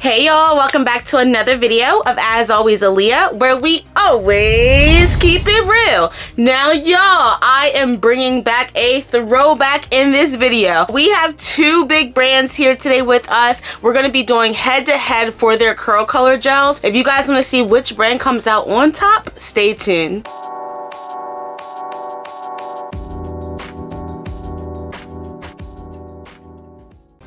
Hey y'all, welcome back to another video of As Always Aleia, where we always keep it real. Now y'all, I am bringing back a throwback in this video. We have two big brands here today with us. We're going to be doing head to head for their curl color gels. If you guys want to see which brand comes out on top, stay tuned.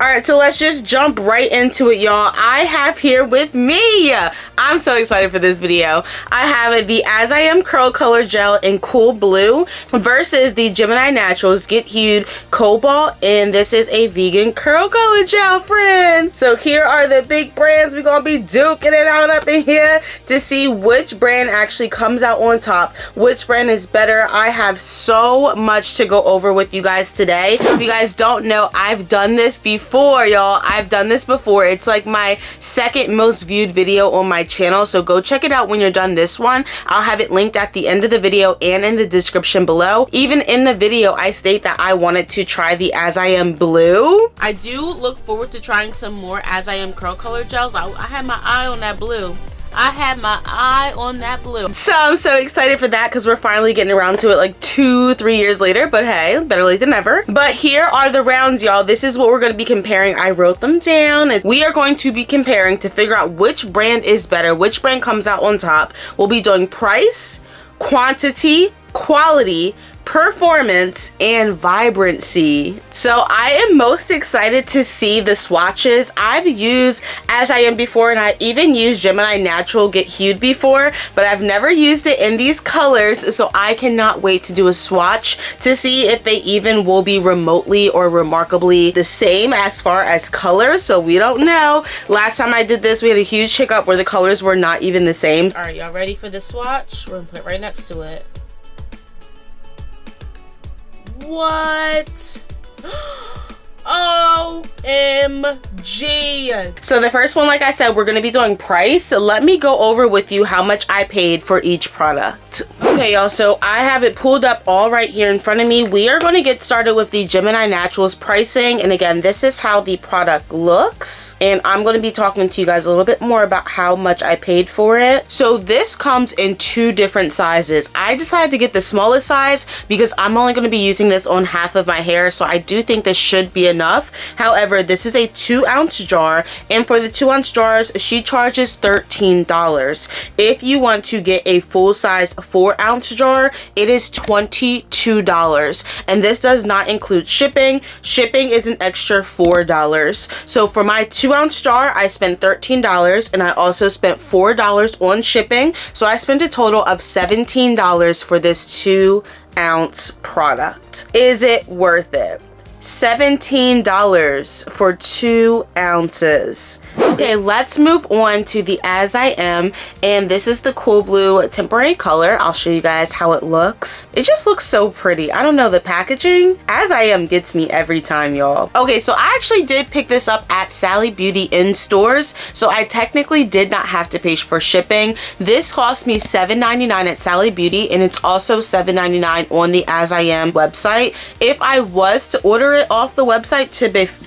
Alright, so let's just jump right into it, y'all. I have here with me, I'm so excited for this video. I have the AsIAm Curl Color Gel in Cool Blue versus the Gemini Naturals Get Hued Cobalt, and this is a vegan curl color gel, friend. So here are the big brands. We're gonna be duking it out up in here to see which brand actually comes out on top, which brand is better. I have so much to go over with you guys today. If you guys don't know, I've done this before, y'all. I've done this before. It's like my second most viewed video on my channel, so go check it out when you're done this one. I'll have it linked at the end of the video and in the description below. Even in the video, I state that I wanted to try the AsIAm Blue. I do look forward to trying some more AsIAm curl color gels. I had my eye on that blue. I had my eye on that blue. So I'm so excited for that because we're finally getting around to it like 2-3 years later, but hey, better late than never. But here are the rounds, y'all. This is what we're going to be comparing. I wrote them down, and we are going to be comparing to figure out which brand is better, which brand comes out on top. We'll be doing price, quantity, quality, performance, and vibrancy. So I am most excited to see the swatches. I've used AsIAm before, and I even used Gemini Natural Get Hued before, but I've never used it in these colors, so I cannot wait to do a swatch to see if they even will be remotely or remarkably the same as far as colors. So we don't know. Last time I did this, we had a huge hiccup where the colors were not even the same. All right, y'all ready for the swatch? We're gonna put it right next to it. What? OMG. So the first one, like I said, we're going to be doing price. So let me go over with you how much I paid for each product. Okay, y'all, so I have it pulled up all right here in front of me. We are going to get started with the Gemini Naturals pricing. And again, this is how the product looks. And I'm going to be talking to you guys a little bit more about how much I paid for it. So this comes in two different sizes. I decided to get the smallest size because I'm only going to be using this on half of my hair. So I do think this should be enough. However, this is a 2-ounce jar, and for the 2-ounce jars, she charges $13. If you want to get a full-size 4-ounce jar, it is $22, and this does not include shipping. Shipping is an extra $4. So for my 2-ounce jar, I spent $13, and I also spent $4 on shipping, so I spent a total of $17 for this 2-ounce product. Is it worth it? $17 for 2 ounces. Okay, let's move on to the AsIAm, and this is the Cool Blue temporary color. I'll show you guys how it looks. It just looks so pretty. I don't know, the packaging, AsIAm gets me every time, y'all. Okay, so I actually did pick this up at Sally Beauty in stores, so I technically did not have to pay for shipping. This cost me $7.99 at Sally Beauty, and it's also $7.99 on the AsIAm website. If I was to order it off the website,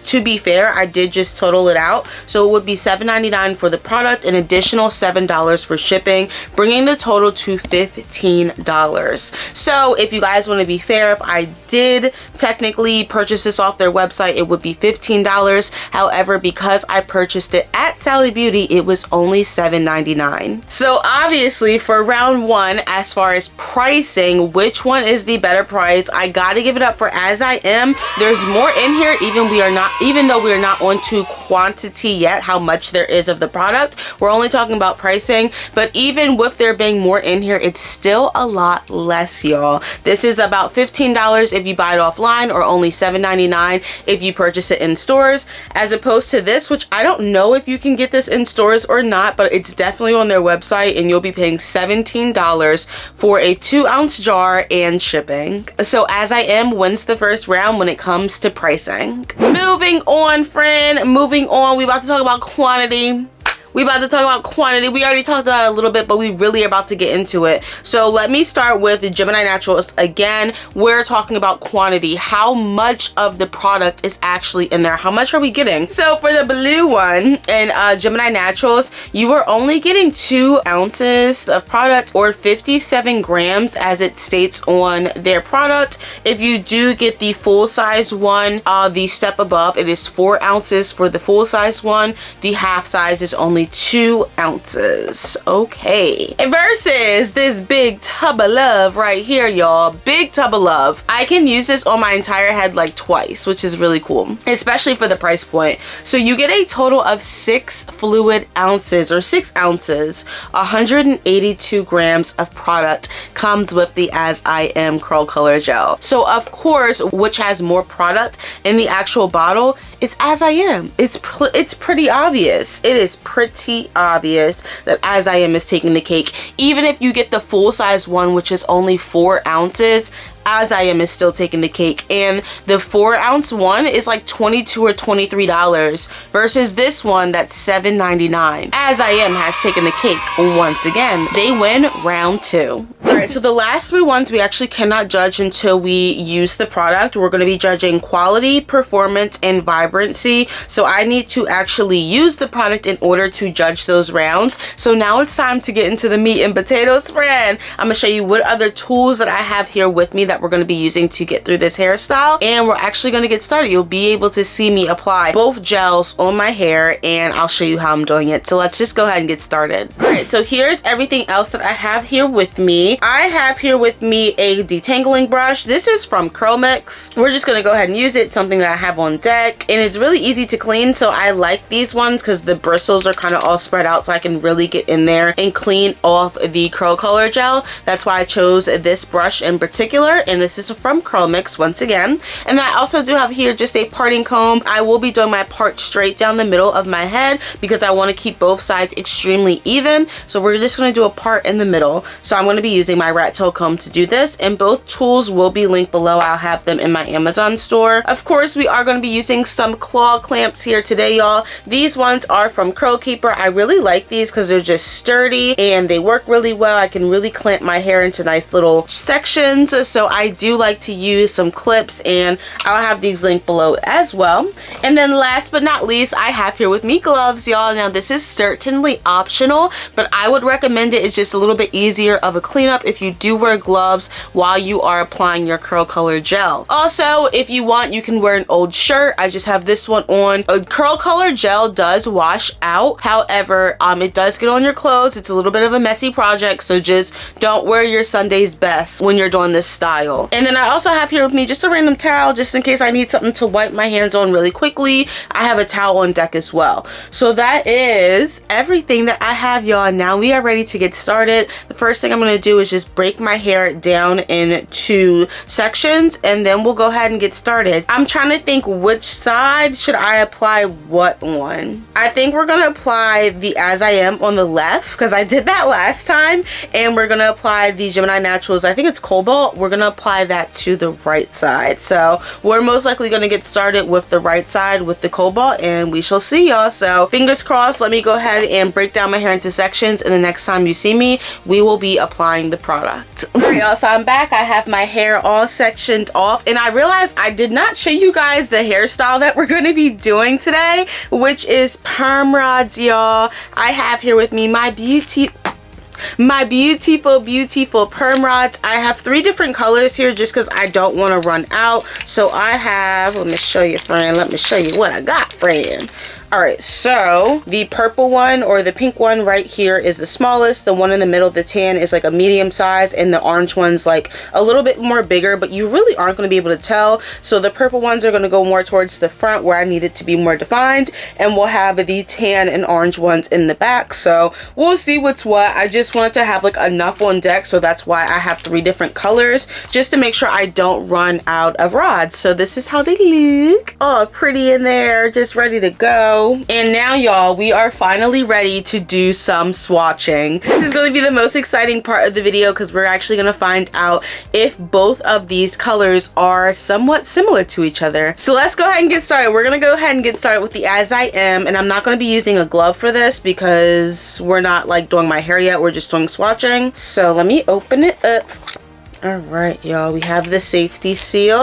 to be fair, I did just total it out, so it would be $7.99 for the product, an additional $7 for shipping, bringing the total to $15. So if you guys want to be fair, if I did technically purchase this off their website, it would be $15. However, because I purchased it at Sally Beauty, it was only $7.99. So obviously for round one, as far as pricing, which one is the better price? I gotta give it up for AsIAm. There's more in here, even though we are not on to quantity yet, how much there is of the product. We're only talking about pricing, but even with there being more in here, it's still a lot less, y'all. This is about $15 if you buy it offline, or only $7.99 if you purchase it in stores, as opposed to this, which I don't know if you can get this in stores or not, but it's definitely on their website, and you'll be paying $17 for a 2-ounce jar and shipping. So AsIAm wins the first round when it comes to pricing. Moving on, friend, moving on. We about to talk about quantity. We about to talk about quantity. We already talked about it a little bit, but we really are about to get into it. So let me start with the Gemini Naturals. Again, we're talking about quantity. How much of the product is actually in there? How much are we getting? So for the blue one in Gemini Naturals, you are only getting 2 ounces of product, or 57 grams as it states on their product. If you do get the full size one, the step above, it is 4 ounces for the full size one. The half size is only 2 ounces. Okay. Versus this big tub of love right here, y'all. Big tub of love. I can use this on my entire head like twice, which is really cool, especially for the price point. So you get a total of 6 fluid ounces, or 6 ounces, 182 grams of product comes with the AsIAm Curl Color Gel. So of course, which has more product in the actual bottle? It's AsIAm. It's pretty obvious. It is pretty obvious that AsIAm is taking the cake. Even if you get the full size one, which is only 4 ounces, AsIAm is still taking the cake, and the 4 ounce one is like $22 or $23 versus this one that's $7.99. AsIAm has taken the cake once again. They win round 2. Alright, so the last 3 ones we actually cannot judge until we use the product. We're going to be judging quality, performance, and vibrancy. So I need to actually use the product in order to judge those rounds. So now it's time to get into the meat and potatoes, friend. I'm going to show you what other tools that I have here with me that we're going to be using to get through this hairstyle, and we're actually going to get started. You'll be able to see me apply both gels on my hair, and I'll show you how I'm doing it. So let's just go ahead and get started. Alright, so here's everything else that I have here with me. I have here with me a detangling brush. This is from Curlsmith. We're just going to go ahead and use it, something that I have on deck, and it's really easy to clean. So I like these ones because the bristles are kind of all spread out, so I can really get in there and clean off the curl color gel. That's why I chose this brush in particular, and this is from Curlsmith once again. And then I also do have here just a parting comb. I will be doing my part straight down the middle of my head because I want to keep both sides extremely even. So we're just going to do a part in the middle. So I'm going to be using my rat tail comb to do this, and both tools will be linked below. I'll have them in my Amazon store. Of course, we are going to be using some claw clamps here today, y'all. These ones are from Curl Keeper. I really like these because they're just sturdy and they work really well. I can really clamp my hair into nice little sections. So I do like to use some clips, and I'll have these linked below as well. And then last but not least, I have here with me gloves, y'all. Now this is certainly optional, but I would recommend it. It's just a little bit easier of a cleanup if you do wear gloves while you are applying your curl color gel. Also, if you want, you can wear an old shirt. I just have this one on. A curl color gel does wash out. However, it does get on your clothes. It's a little bit of a messy project, so just don't wear your Sunday's best when you're doing this style. And then I also have here with me just a random towel, just in case I need something to wipe my hands on really quickly. I have a towel on deck as well. So that is everything that I have, y'all. Now we are ready to get started. The first thing I'm going to do is just break my hair down into sections, and then we'll go ahead and get started. I'm trying to think which side should I apply what on. I think we're going to apply the AsIAm on the left because I did that last time, and we're going to apply the Gemini Naturals, I think it's Cobalt. We're going to apply that to the right side. So we're most likely going to get started with the right side with the Cobalt, and we shall see, y'all. So fingers crossed. Let me go ahead and break down my hair into sections, and the next time you see me, we will be applying the product. Alright, y'all, so I'm back. I have my hair all sectioned off, and I realized I did not show you guys the hairstyle that we're going to be doing today, which is perm rods, y'all. I have here with me my beautiful perm rods. I have 3 different colors here just because I don't want to run out. So I have, let me show you, friend. Let me show you what I got, friend. Alright, so the purple one or the pink one right here is the smallest. The one in the middle, the tan, is like a medium size, and the orange one's like a little bit more bigger, but you really aren't going to be able to tell. So the purple ones are going to go more towards the front where I need it to be more defined, and we'll have the tan and orange ones in the back. So we'll see what's what. I just wanted to have like enough on deck, so that's why I have 3 different colors, just to make sure I don't run out of rods. So this is how they look. Oh, pretty in there, just ready to go. go. And now, y'all, we are finally ready to do some swatching. This is going to be the most exciting part of the video because we're actually going to find out if both of these colors are somewhat similar to each other. So let's go ahead and get started. We're going to go ahead and get started with the AsIAm, and I'm not going to be using a glove for this because we're not like doing my hair yet. We're just doing swatching. So let me open it up. All right, y'all, we have the safety seal.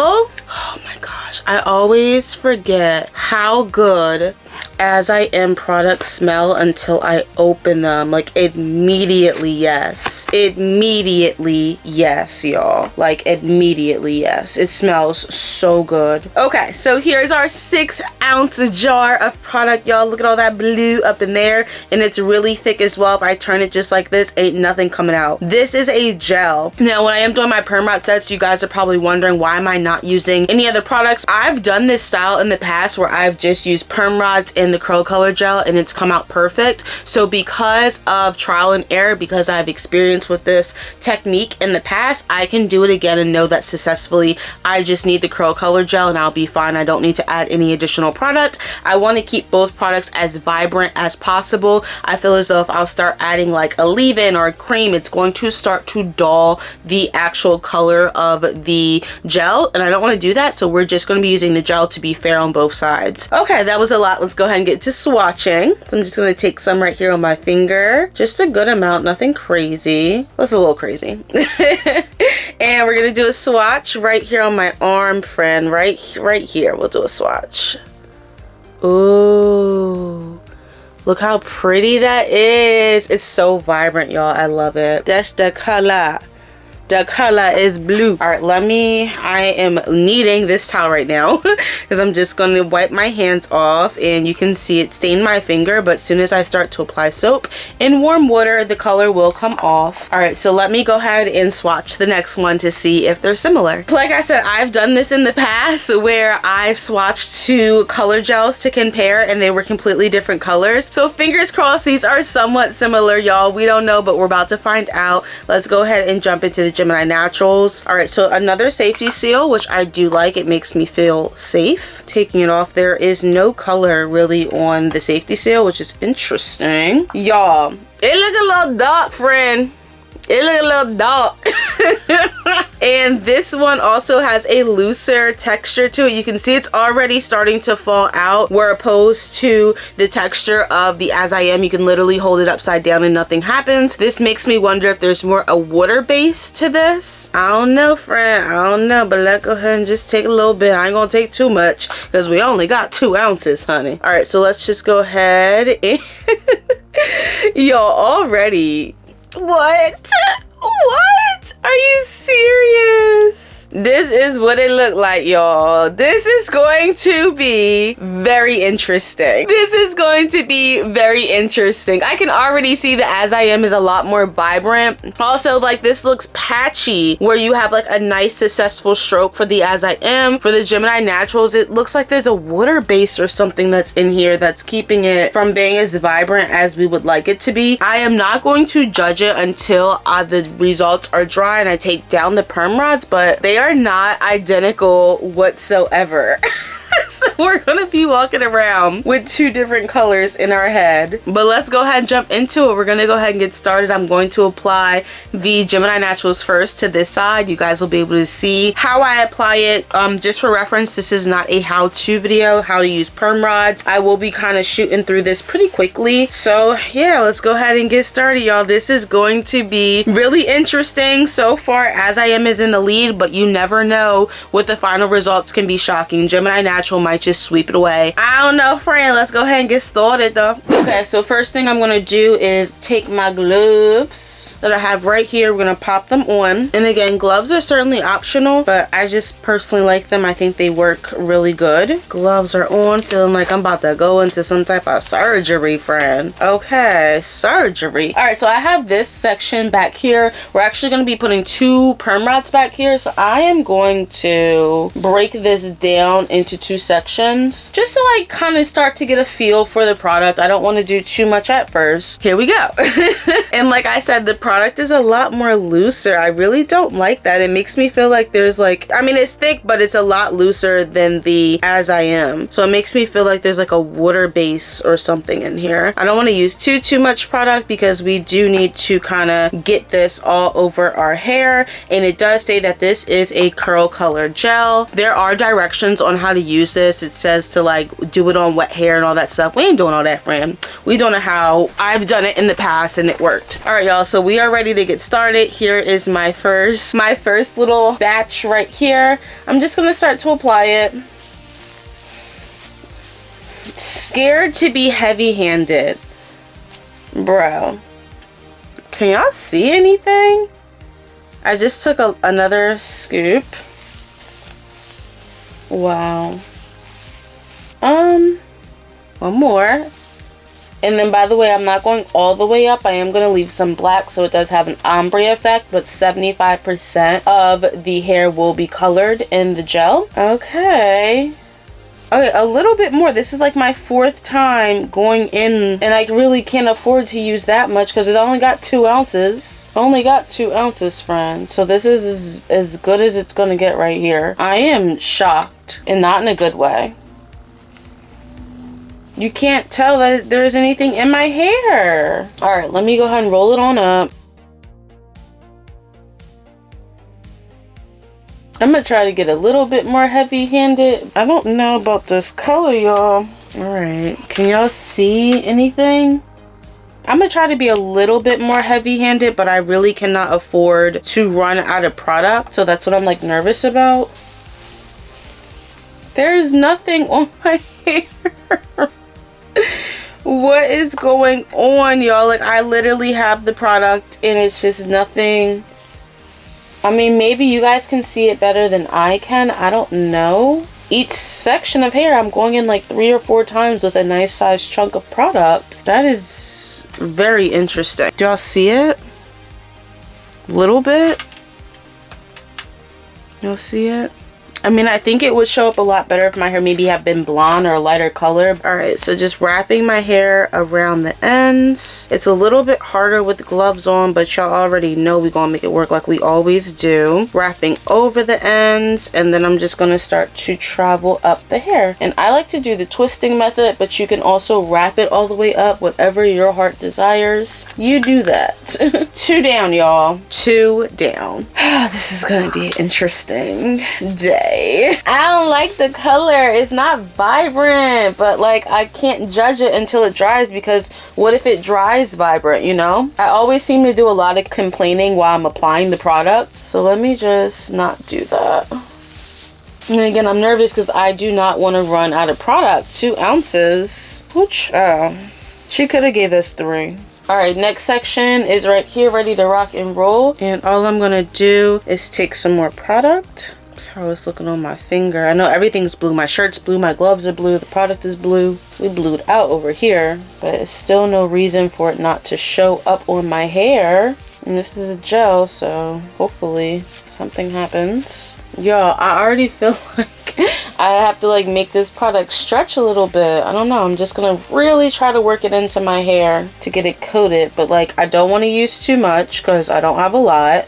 Oh my gosh, I always forget how good AsIAm products smell until I open them. Like, immediately yes. Immediately yes, y'all. Like, immediately yes. It smells so good. Okay, so here's our 6-ounce jar of product, y'all. Look at all that blue up in there, and it's really thick as well. If I turn it just like this, ain't nothing coming out. This is a gel. Now, when I am doing my perm rod sets, you guys are probably wondering, why am I not using any other products? I've done this style in the past where I've just used perm rods in the curl color gel and it's come out perfect. So because of trial and error, because I have experience with this technique in the past, I can do it again and know that successfully. I just need the curl color gel and I'll be fine. I don't need to add any additional product. I want to keep both products as vibrant as possible. I feel as though if I'll start adding like a leave-in or a cream, it's going to start to dull the actual color of the gel, and I don't want to do that. So we're just going to be using the gel to be fair on both sides. Okay, that was a lot. Let's go ahead and get to swatching. So I'm just going to take some right here on my finger, just a good amount, nothing crazy. That's a little crazy. And we're going to do a swatch right here on my arm, friend, right here. We'll do a swatch. Ooh, look how pretty that is. It's so vibrant, y'all. I love it. That's the color. The color is blue. All right, I am needing this towel right now because I'm just going to wipe my hands off, and you can see it stained my finger, but as soon as I start to apply soap in warm water, the color will come off. All right, so let me go ahead and swatch the next one to see if they're similar. Like I said, I've done this in the past where I've swatched 2 color gels to compare and they were completely different colors. So fingers crossed these are somewhat similar, y'all. We don't know, but we're about to find out. Let's go ahead and jump into the Gemini Naturals. All right, so another safety seal, which I do like. It makes me feel safe. Taking it off, there is no color really on the safety seal, which is interesting. Y'all, it look a little dark, friend. It look a little dark. And this one also has a looser texture to it. You can see it's already starting to fall out, where opposed to the texture of the AsIAm, you can literally hold it upside down and nothing happens. This makes me wonder if there's more a water base to this. I don't know, friend. I don't know, but let's go ahead and just take a little bit. I ain't gonna take too much because we only got 2 ounces, honey. All right, so let's just go ahead and y'all, already. What? What? Are you serious? This is what it looked like, y'all. This is going to be very interesting. This is going to be very interesting. I can already see the AsIAm is a lot more vibrant. Also, like, this looks patchy where you have like a nice successful stroke for the AsIAm. For the Gemini Naturals, it looks like there's a water base or something that's in here that's keeping it from being as vibrant as we would like it to be. I am not going to judge it until the results are dry and I take down the perm rods, but they are not identical whatsoever. So we're gonna be walking around with 2 different colors in our head. But let's go ahead and jump into it. We're gonna go ahead and get started. I'm going to apply the Gemini Naturals first to this side. You guys will be able to see how I apply it. Just for reference, this is not a how-to video, how to use perm rods. I will be kind of shooting through this pretty quickly. So yeah, let's go ahead and get started, y'all. This is going to be really interesting. So far, AsIAm is in the lead, but you never know what the final results can be. Shocking. Gemini Naturals might just sweep it away. I don't know, friend. Let's go ahead and get started though. Okay, so first thing I'm gonna do is take my gloves that I have right here. We're gonna pop them on, and again, gloves are certainly optional, but I just personally like them. I think they work really good. Gloves are on, feeling like I'm about to go into some type of surgery, friend. Okay, surgery. All right, so I have this section back here. We're actually going to be putting 2 perm rods back here, so I am going to break this down into 2 sections just to like kind of start to get a feel for the product. I don't want to do too much at first. Here we go. And like I said, the product product is a lot more looser. I really don't like that. It makes me feel like there's like, I mean, it's thick, but it's a lot looser than the AsIAm. So it makes me feel like there's like a water base or something in here. I don't want to use too much product because we do need to kind of get this all over our hair. And it does say that this is a curl color gel. There are directions on how to use this. It says to like do it on wet hair and all that stuff. We ain't doing all that, friend. We don't know how. I've done it in the past and it worked. All right, y'all, so we are ready to get started. Here is my first little batch right here. I'm just gonna start to apply it. Scared to be heavy-handed, bro. Can y'all see anything? I just took another scoop. Wow. One more. And then, by the way, I'm not going all the way up. I am going to leave some black so it does have an ombre effect, but 75% of the hair will be colored in the gel. Okay. Okay, a little bit more. This is like my 4th time going in, and I really can't afford to use that much because it only got 2 ounces. Only got 2 ounces, friend. So this is as good as it's going to get right here. I am shocked, and not in a good way. You can't tell that there's anything in my hair. All right, let me go ahead and roll it on up. I'm gonna try to get a little bit more heavy-handed. I don't know about this color, y'all. All right, can y'all see anything? I'm gonna try to be a little bit more heavy-handed, but I really cannot afford to run out of product. So that's what I'm like nervous about. There's nothing on my hair. What is going on, y'all? Like, I literally have the product and it's just nothing. I mean, maybe you guys can see it better than I can. I don't know. Each section of hair I'm going in like 3 or 4 times with a nice sized chunk of product. That is very interesting. Do y'all see it? A little bit. Y'all see it? I mean, I think it would show up a lot better if my hair maybe had been blonde or a lighter color. All right, so just wrapping my hair around the ends. It's a little bit harder with gloves on, but y'all already know we're gonna make it work like we always do. Wrapping over the ends, and then I'm just gonna start to travel up the hair. And I like to do the twisting method, but you can also wrap it all the way up, whatever your heart desires. You do that. 2 down, y'all. 2 down. This is gonna be an interesting day. I don't like the color. It's not vibrant, but like I can't judge it until it dries, because what if it dries vibrant, you know? I always seem to do a lot of complaining while I'm applying the product, so let me just not do that. And again, I'm nervous because I do not want to run out of product. 2 ounces. Which, she could have gave us 3. All right, next section is right here, ready to rock and roll. And all I'm gonna do is take some more product. That's how it's looking on my finger. I know everything's blue. My shirt's blue, my gloves are blue, the product is blue. We blued out over here, but it's still no reason for it not to show up on my hair. And this is a gel, so hopefully something happens. Y'all, I already feel like I have to like make this product stretch a little bit. I don't know. I'm just gonna really try to work it into my hair to get it coated, but like I don't want to use too much because I don't have a lot.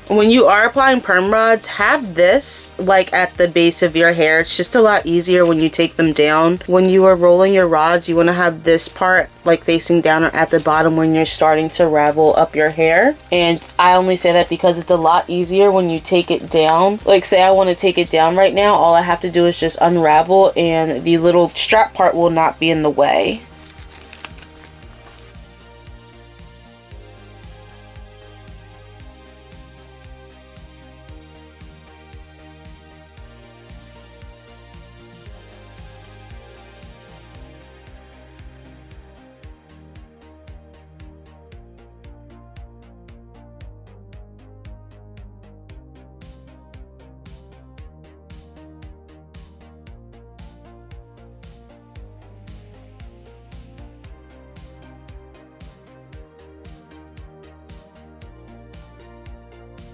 When you are applying perm rods, have this like at the base of your hair. It's just a lot easier when you take them down. When you are rolling your rods, you want to have this part like facing down or at the bottom when you're starting to ravel up your hair. And I only say that because it's a lot easier when you take it down. Like say I want to take it down right now, all I have to do is just unravel and the little strap part will not be in the way.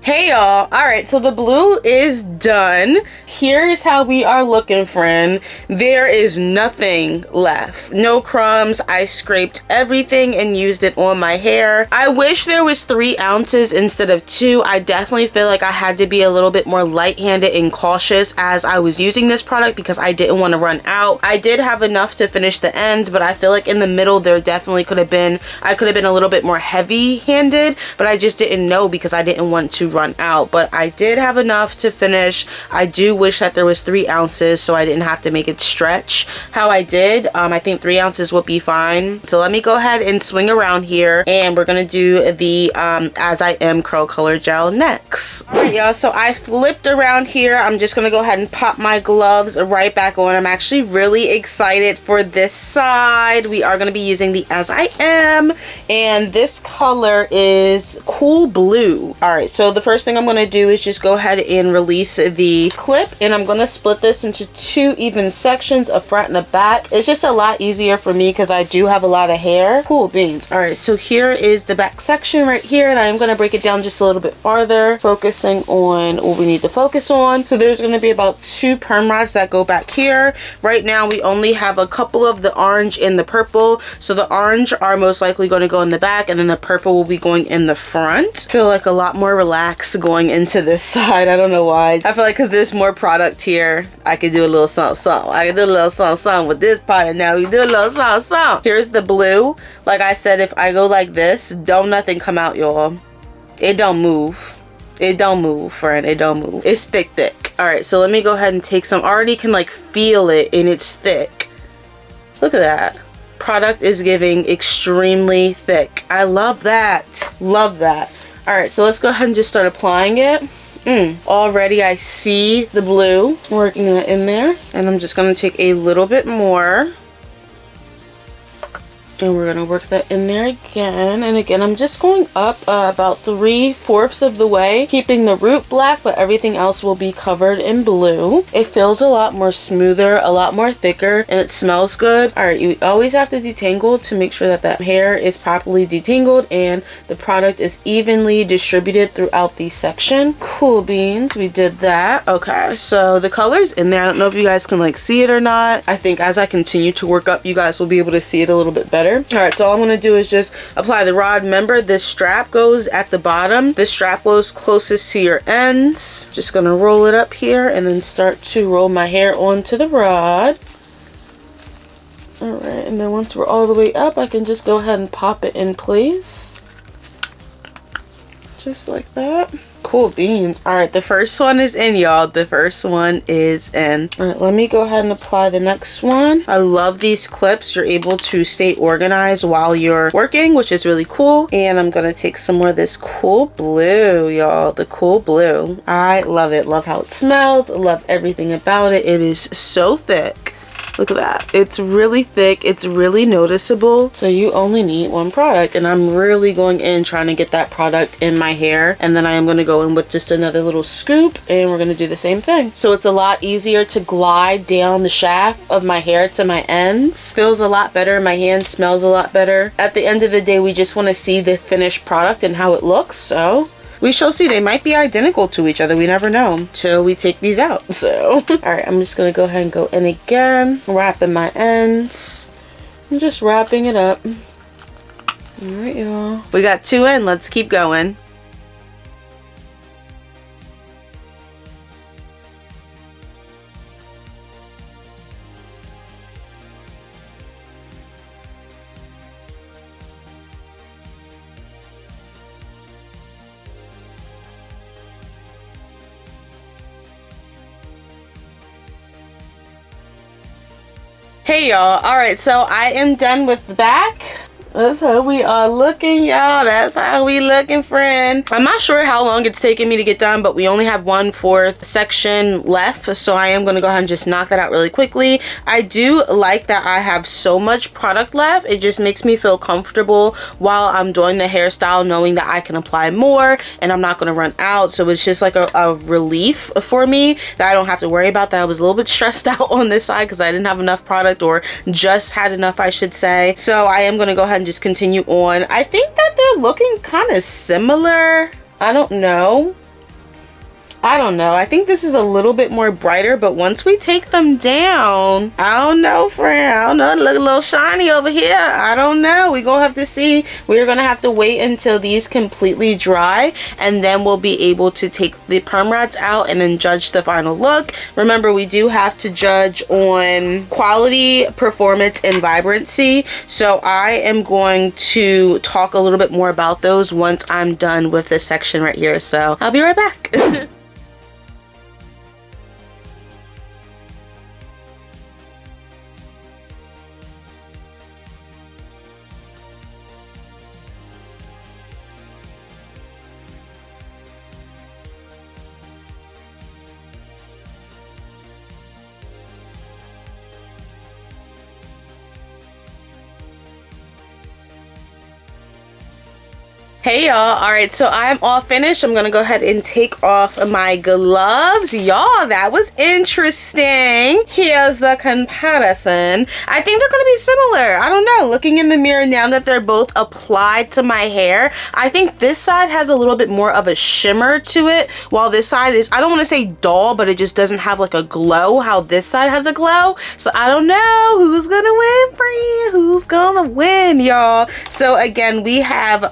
Hey y'all, all right, so the blue is done. Here's how we are looking, friend. There is nothing left. No crumbs. I scraped everything and used it on my hair. I wish there was 3 ounces instead of 2. I definitely feel like I had to be a little bit more light-handed and cautious as I was using this product because I didn't want to run out. I did have enough to finish the ends, but I feel like in the middle there definitely could have been, I could have been a little bit more heavy-handed, but I just didn't know because I didn't want to run out. But I did have enough to finish. I do wish that there was 3 ounces so I didn't have to make it stretch how I did. I think 3 ounces would be fine. So let me go ahead and swing around here, and we're gonna do the AsIAm curl color gel next. All right, y'all, so I flipped around here. I'm just gonna go ahead and pop my gloves right back on. I'm actually really excited for this side. We are gonna be using the AsIAm, and this color is cool blue. All right, so the first thing I'm gonna do is just go ahead and release the clip, and I'm gonna split this into 2 even sections, a front and a back. It's just a lot easier for me because I do have a lot of hair. Cool beans. All right, so here is the back section right here, and I am gonna break it down just a little bit farther, focusing on what we need to focus on. So there's gonna be about 2 perm rods that go back here. Right now we only have a couple of the orange and the purple, so the orange are most likely going to go in the back, and then the purple will be going in the front. I feel like a lot more relaxed going into this side. I don't know why. I feel like because there's more product here, I could do a little something something. I can do a little something something with this product. Now we do a little something something. Here's the blue. Like I said, if I go like this, don't nothing come out, y'all. It don't move. It don't move, friend. It don't move. It's thick, thick. All right, so let me go ahead and take some. I already can like feel it, and it's thick. Look at that. Product is giving extremely thick. I love that. Love that. All right, so let's go ahead and just start applying it. Already I see the blue working that in there, and I'm just going to take a little bit more, and we're going to work that in there again. And again, I'm just going up about 3/4 of the way, keeping the root black, but everything else will be covered in blue. It feels a lot more smoother, a lot more thicker, and it smells good. All right, you always have to detangle to make sure that that hair is properly detangled and the product is evenly distributed throughout the section. Cool beans, we did that. Okay, so the color's in there. I don't know if you guys can like see it or not. I think as I continue to work up, you guys will be able to see it a little bit better. All right, so all I'm going to do is just apply the rod. Remember, this strap goes at the bottom. This strap goes closest to your ends. Just going to roll it up here and then start to roll my hair onto the rod. All right, and then once we're all the way up, I can just go ahead and pop it in place. Just like that. Cool beans. All right, the first one is in, y'all. The first one is in. All right, let me go ahead and apply the next one. I love these clips. You're able to stay organized while you're working, which is really cool. And I'm gonna take some more of this cool blue, y'all. The cool blue. I love it. Love how it smells. Love everything about it. It is so thick. Look at that. It's really thick. It's really noticeable. So you only need 1 product, and I'm really going in trying to get that product in my hair, and then I am going to go in with just another little scoop, and we're going to do the same thing. So it's a lot easier to glide down the shaft of my hair to my ends. Feels a lot better. My hand smells a lot better. At the end of the day, we just want to see the finished product and how it looks. So we shall see. They might be identical to each other. We never know till we take these out. So, all right, I'm just going to go ahead and go in again, wrapping my ends. I'm just wrapping it up. All right, y'all. We got 2 in. Let's keep going. Hey y'all, alright, so I am done with the back. That's how we are looking, y'all. That's how we looking, friend. I'm not sure how long it's taking me to get done, but we only have 1/4 section left, so I am going to go ahead and just knock that out really quickly. I do like that I have so much product left. It just makes me feel comfortable while I'm doing the hairstyle, knowing that I can apply more and I'm not going to run out. So it's just like a relief for me that I don't have to worry about that. I was a little bit stressed out on this side because I didn't have enough product, or just had enough, I should say. So I am going to go ahead and just continue on. I think that they're looking kind of similar. I don't know. I don't know. I think this is a little bit more brighter, but once we take them down, I don't know, friend. I don't know. Look a little shiny over here. I don't know. We're going to have to see. We're going to have to wait until these completely dry, and then we'll be able to take the perm rods out and then judge the final look. Remember, we do have to judge on quality, performance, and vibrancy. So I am going to talk a little bit more about those once I'm done with this section right here. So I'll be right back. Hey y'all, all right, so I'm all finished. I'm gonna go ahead and take off my gloves. Y'all, that was interesting. Here's the comparison. I think they're gonna be similar. I don't know, looking in the mirror now that they're both applied to my hair, I think this side has a little bit more of a shimmer to it, while this side is, I don't want to say dull, but it just doesn't have like a glow how this side has a glow. So I don't know who's gonna win, friend. Who's gonna win, y'all? So again, we have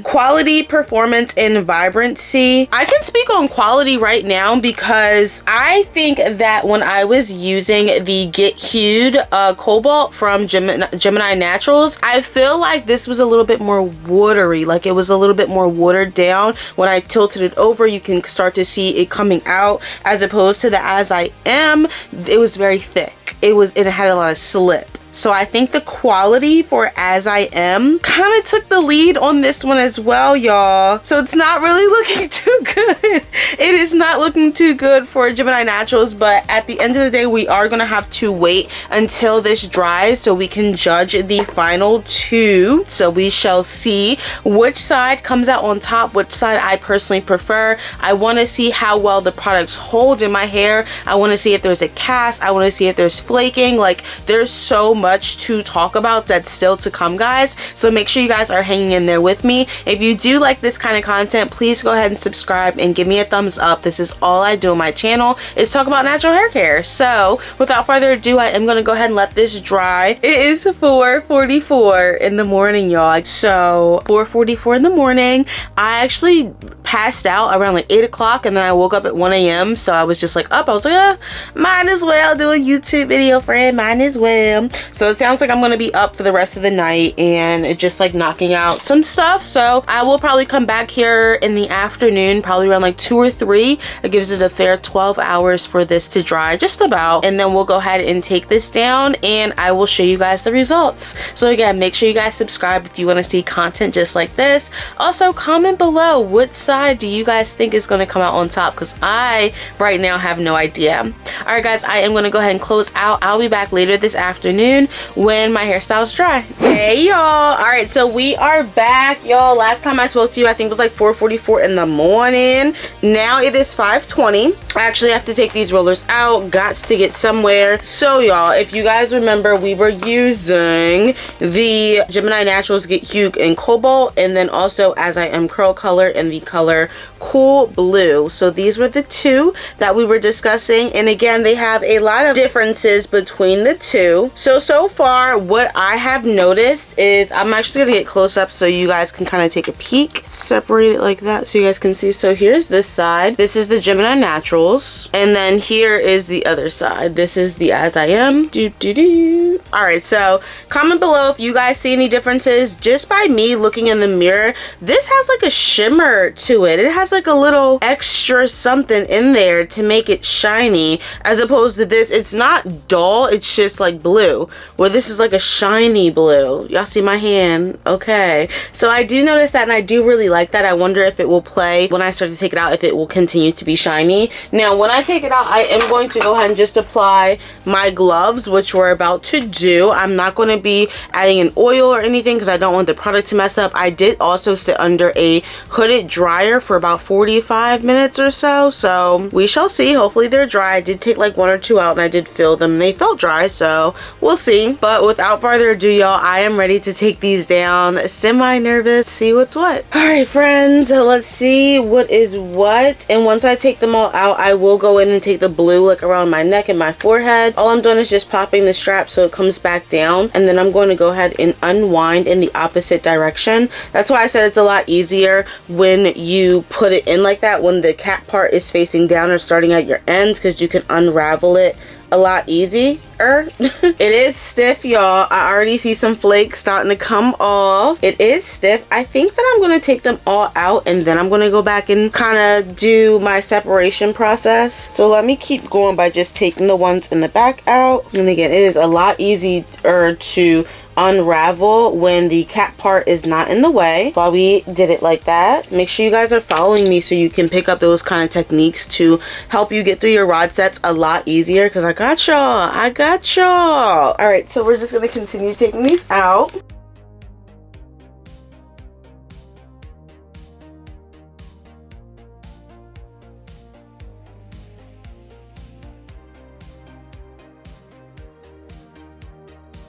quality, performance, and vibrancy. I can speak on quality right now because I think that when I was using the Get Hued Cobalt from Gemini Naturals, I feel like this was a little bit more watery, like it was a little bit more watered down. When I tilted it over, you can start to see it coming out, as opposed to the AsIAm, it was very thick. It had a lot of slip. So I think the quality for AsIAm kind of took the lead on this one as well, y'all. So it's not really looking too good. It is not looking too good for Gemini Naturals, but at the end of the day, we are going to have to wait until this dries so we can judge the final two. So we shall see which side comes out on top, which side I personally prefer. I want to see how well the products hold in my hair. I want to see if there's a cast. I want to see if there's flaking. Like, there's so much to talk about that's still to come, guys. So make sure you guys are hanging in there with me. If you do like this kind of content, please go ahead and subscribe and give me a thumbs up. This is all I do on my channel, is talk about natural hair care. So without further ado, I am going to go ahead and let this dry. It is 4:44 in the morning, y'all. So 4:44 in the morning. I actually passed out around like 8 o'clock, and then I woke up at 1 a.m. So I was just like up. I was like, might as well do a YouTube video, friend. Might as well. So it sounds like I'm going to be up for the rest of the night and just like knocking out some stuff. So I will probably come back here in the afternoon, probably around like 2 or 3. It gives it a fair 12 hours for this to dry, just about. And then we'll go ahead and take this down and I will show you guys the results. So again, make sure you guys subscribe if you want to see content just like this. Also, comment below what side do you guys think is going to come out on top, because I right now have no idea. All right, guys, I am going to go ahead and close out. I'll be back later this afternoon when my hairstyle's dry. Hey y'all, all right, so we are back, y'all. Last time I spoke to you, I think it was like 4:44 in the morning. Now it is 5:20. I actually have to take these rollers out, got to get somewhere. So y'all, if you guys remember, we were using the Gemini Naturals Get Hued in Cobalt, and then also AsIAm Curl Color in the color Cool Blue. So these were the two that we were discussing, and again, they have a lot of differences between the two. So far what I have noticed is, I'm actually gonna get close up so you guys can kind of take a peek, separate it like that so you guys can see. So here's this side, this is the Gemini Naturals, and then here is the other side, this is the AsIAm. All right, so comment below if you guys see any differences. Just by me looking in the mirror, this has like a shimmer to it. It has like a little extra something in there to make it shiny, as opposed to this, it's not dull, it's just like blue, where this is like a shiny blue. Y'all see my hand? Okay, so I do notice that, and I do really like that. I wonder if it will play when I start to take it out, if it will continue to be shiny. Now when I take it out, I am going to go ahead and just apply my gloves, which we're about to do. I'm not going to be adding an oil or anything because I don't want the product to mess up. I did also sit under a hooded dry dryer for about 45 minutes or so. So we shall see. Hopefully they're dry. I did take like 1 or 2 out and I did fill them. They felt dry, so we'll see. But without further ado, y'all, I am ready to take these down. Semi-nervous, see what's what. All right, friends, let's see what is what. And once I take them all out, I will go in and take the blue like around my neck and my forehead. All I'm doing is just popping the strap so it comes back down, and then I'm going to go ahead and unwind in the opposite direction. That's why I said it's a lot easier when you put it in like that, when the cap part is facing down or starting at your ends, because you can unravel it a lot easier. It is stiff, y'all. I already see some flakes starting to come off. It is stiff. I think that I'm going to take them all out and then I'm going to go back and kind of do my separation process. So let me keep going by just taking the ones in the back out. And again, it is a lot easier to unravel when the cap part is not in the way. While we did it like that, make sure you guys are following me so you can pick up those kind of techniques to help you get through your rod sets a lot easier, because I got y'all. All right, so we're just going to continue taking these out.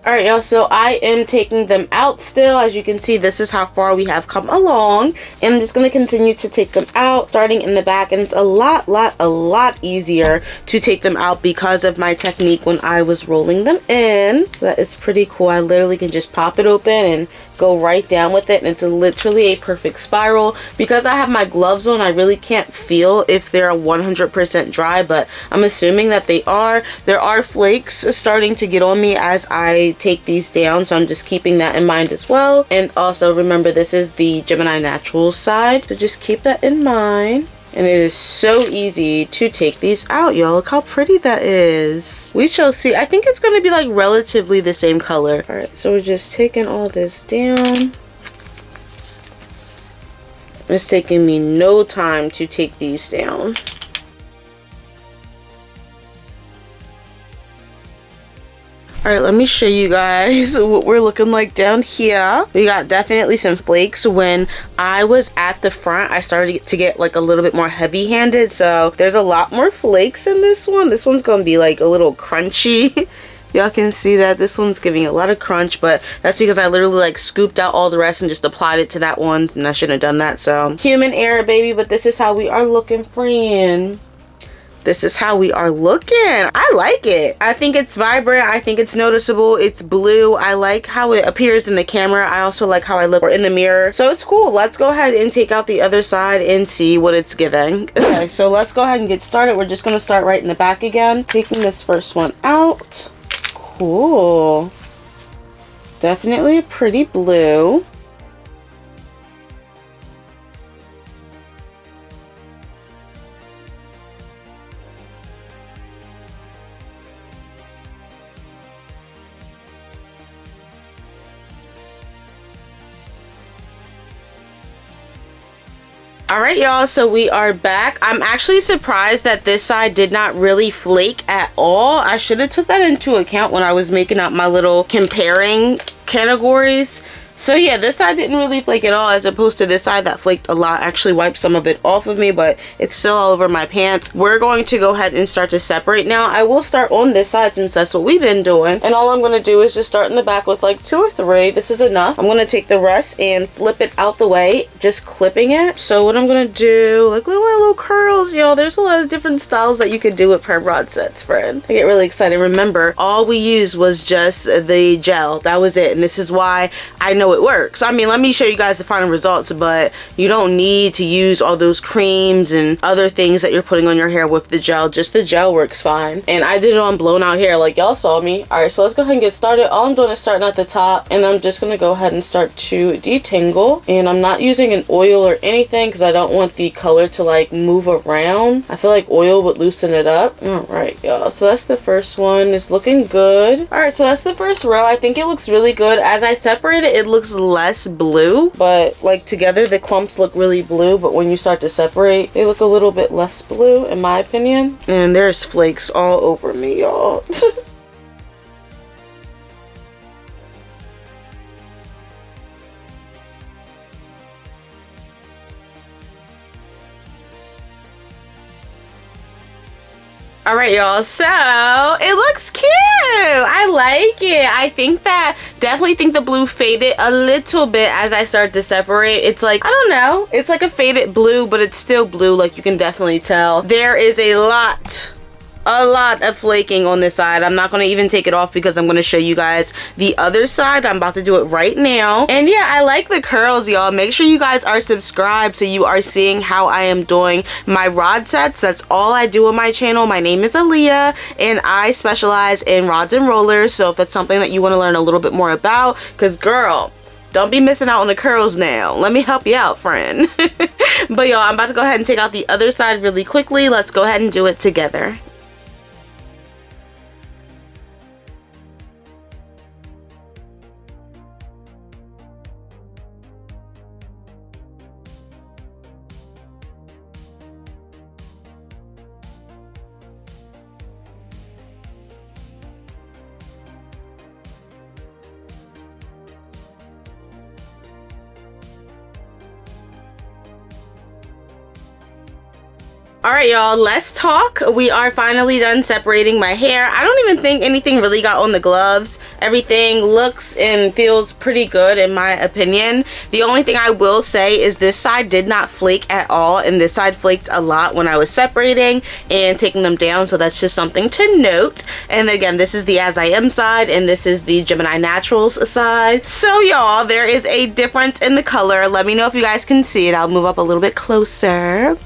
All right, y'all, so I am taking them out still. As you can see, this is how far we have come along, and I'm just going to continue to take them out, starting in the back. And it's a lot easier to take them out because of my technique when I was rolling them in. So that is pretty cool. I literally can just pop it open and go right down with it, and it's literally a perfect spiral. Because I have my gloves on, I really can't feel if they're 100% dry, but I'm assuming that they are. There are flakes starting to get on me as I take these down, so I'm just keeping that in mind as well. And also remember, this is the Gemini Naturals side, so just keep that in mind. And it is so easy to take these out, y'all. Look how pretty that is. We shall see. I think it's going to be like relatively the same color. All right, so we're just taking all this down. It's taking me no time to take these down. All right, let me show you guys what we're looking like down here. We got definitely some flakes. When I was at the front, I started to get like a little bit more heavy-handed, so there's a lot more flakes in this one. This one's gonna be like a little crunchy. Y'all can see that this one's giving a lot of crunch, but that's because I literally like scooped out all the rest and just applied it to that one, and I shouldn't have done that. So human error, baby, but this is how we are looking, friend. This is how we are looking. I like it. I think it's vibrant. I think it's noticeable. It's blue. I like how it appears in the camera. I also like how I look in the mirror. So it's cool. Let's go ahead and take out the other side and see what it's giving. Okay, so let's go ahead and get started. We're just going to start right in the back again. Taking this first one out. Cool. Definitely a pretty blue. All right, y'all, so we are back. I'm actually surprised that this side did not really flake at all. I should have took that into account when I was making up my little comparing categories. So yeah, this side didn't really flake at all, as opposed to this side that flaked a lot. I actually wiped some of it off of me, but it's still all over my pants. We're going to go ahead and start to separate now. I will start on this side since that's what we've been doing. And all I'm going to do is just start in the back with like 2 or 3. This is enough. I'm going to take the rest and flip it out the way, just clipping it. So what I'm going to do, like look at my little curls, y'all. There's a lot of different styles that you could do with perm rod sets, friend. I get really excited. Remember, all we used was just the gel. That was it. And this is why I know it works. I mean, let me show you guys the final results, but you don't need to use all those creams and other things that you're putting on your hair with the gel. Just the gel works fine. And I did it on blown out hair like y'all saw me. All right, so let's go ahead and get started. All I'm doing is starting at the top, and I'm just gonna go ahead and start to detangle. And I'm not using an oil or anything because I don't want the color to like move around. I feel like oil would loosen it up. All right, y'all, so that's the first one. It's looking good. All right, so that's the first row. I think it looks really good. As I separate it, it looks less blue, but like together the clumps look really blue, but when you start to separate, they look a little bit less blue in my opinion. And there's flakes all over me, y'all. All right, y'all, so it looks cute. I like it. I think that, definitely think the blue faded a little bit as I started to separate. It's like, I don't know, it's like a faded blue, but it's still blue, like you can definitely tell. There is a lot of flaking on this side. I'm not going to even take it off because I'm going to show you guys the other side. I'm about to do it right now. And yeah, I like the curls, y'all. Make sure you guys are subscribed so you are seeing how I am doing my rod sets. That's all I do on my channel. My name is Aleia and I specialize in rods and rollers. So if that's something that you want to learn a little bit more about, because girl, don't be missing out on the curls now. Let me help you out, friend. But y'all, I'm about to go ahead and take out the other side really quickly. Let's go ahead and do it together. All right, y'all, let's talk. We are finally done separating my hair. I don't even think anything really got on the gloves. Everything looks and feels pretty good in my opinion. The only thing I will say is this side did not flake at all, and this side flaked a lot when I was separating and taking them down, so that's just something to note. And again, this is the AsIAm side and this is the Gemini Naturals side. So y'all, there is a difference in the color. Let me know if you guys can see it. I'll move up a little bit closer.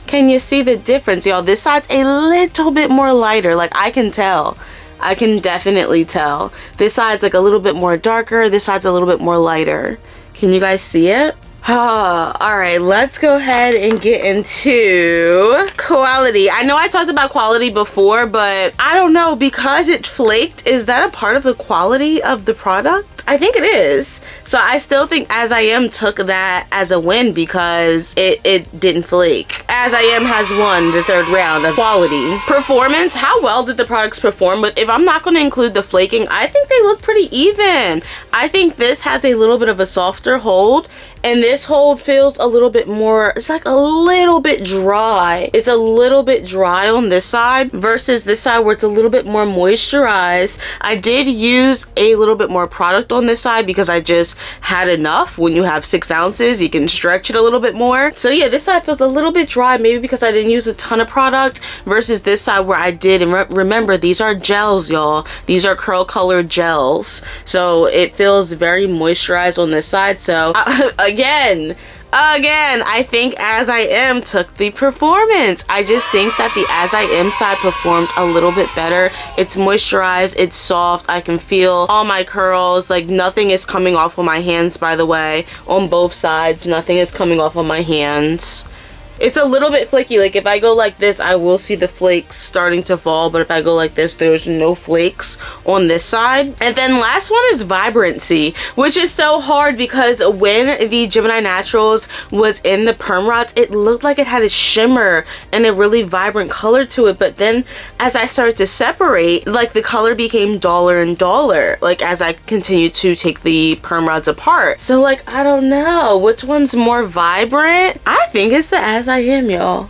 Can you see the difference, y'all? This side's a little bit more lighter. Like, I can tell. I can definitely tell. This side's like a little bit more darker. This side's a little bit more lighter. Can you guys see it? All right, let's go ahead and get into quality. I know I talked about quality before, but I don't know, because it flaked, is that a part of the quality of the product? I think it is. So I still think AsIAm took that as a win because it didn't flake. AsIAm has won the third round of quality. Performance, how well did the products perform? But if I'm not going to include the flaking, I think they look pretty even. I think this has a little bit of a softer hold, and this hold feels a little bit more, it's like a little bit dry. It's a little bit dry on this side versus this side where it's a little bit more moisturized. I did use a little bit more product on this side because I just had enough. When you have 6 ounces, you can stretch it a little bit more. So yeah, this side feels a little bit dry, maybe because I didn't use a ton of product versus this side where I did. And remember, these are gels, y'all. These are curl color gels. So it feels very moisturized on this side. So again, I think AsIAm took the performance. I just think that the AsIAm side performed a little bit better. It's moisturized, it's soft, I can feel all my curls. Like, nothing is coming off on my hands, by the way. On both sides, nothing is coming off on my hands. It's a little bit flaky. Like, if I go like this, I will see the flakes starting to fall, but if I go like this, there's no flakes on this side. And then last one is vibrancy, which is so hard because when the Gemini Naturals was in the perm rods, it looked like it had a shimmer and a really vibrant color to it. But then as I started to separate, like, the color became duller and duller, like, as I continued to take the perm rods apart. So, like, I don't know which one's more vibrant. I think it's the AsIAm, y'all.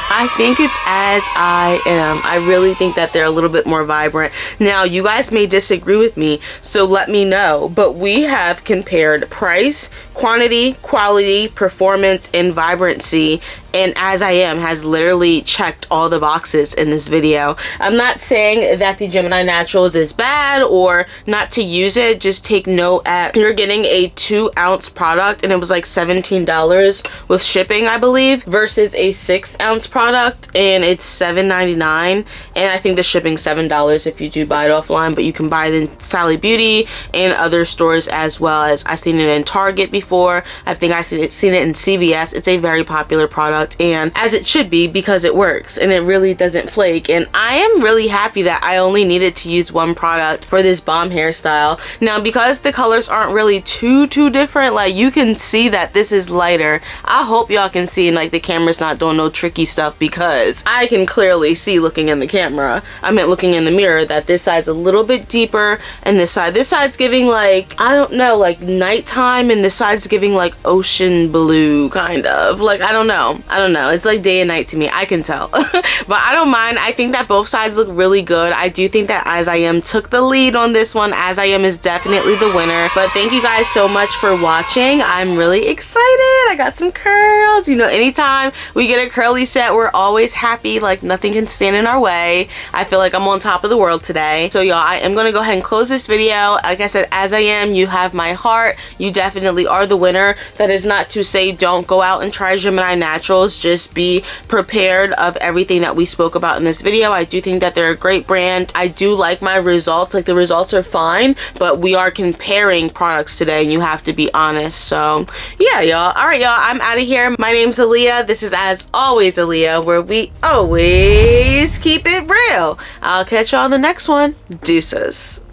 I think it's AsIAm. I really think that they're a little bit more vibrant. Now, you guys may disagree with me, so let me know. But we have compared price, quantity, quality, performance, and vibrancy, and AsIAm has literally checked all the boxes in this video. I'm not saying that the Gemini Naturals is bad or not to use it. Just take note at you're getting a 2-ounce product and it was like $17 with shipping, I believe, versus a 6-ounce product and it's $7.99, and I think the shipping's $7 if you do buy it offline, but you can buy it in Sally Beauty and other stores as well. As I've seen it in Target before. I think I've seen it in CVS. It's a very popular product, and as it should be, because it works and it really doesn't flake. And I am really happy that I only needed to use one product for this bomb hairstyle. Now, because the colors aren't really too different, like, you can see that this is lighter. I hope y'all can see, and like, the camera's not doing no tricky stuff, because I can clearly see looking in the camera, I meant looking in the mirror, that this side's a little bit deeper, and this side's giving, like, I don't know, like nighttime, and this side's giving like ocean blue, kind of, like, I don't know. I don't know. It's like day and night to me. I can tell. But I don't mind. I think that both sides look really good. I do think that AsIAm took the lead on this one. AsIAm is definitely the winner. But thank you guys so much for watching. I'm really excited. I got some curls. You know, anytime we get a curly set, we're always happy. Like nothing can stand in our way. I feel like I'm on top of the world today. So y'all, I am going to go ahead and close this video. Like I said, AsIAm, you have my heart. You definitely are the winner. That is not to say don't go out and try Gemini Naturals. Just be prepared of everything that we spoke about in this video. I do think that they're a great brand. I do like my results. Like the results are fine, but we are comparing products today and you have to be honest. So yeah, y'all. All right, y'all, I'm out of here. My name's Aleia. This is As Always Aleia, where we always keep it real. I'll catch y'all on the next one. Deuces.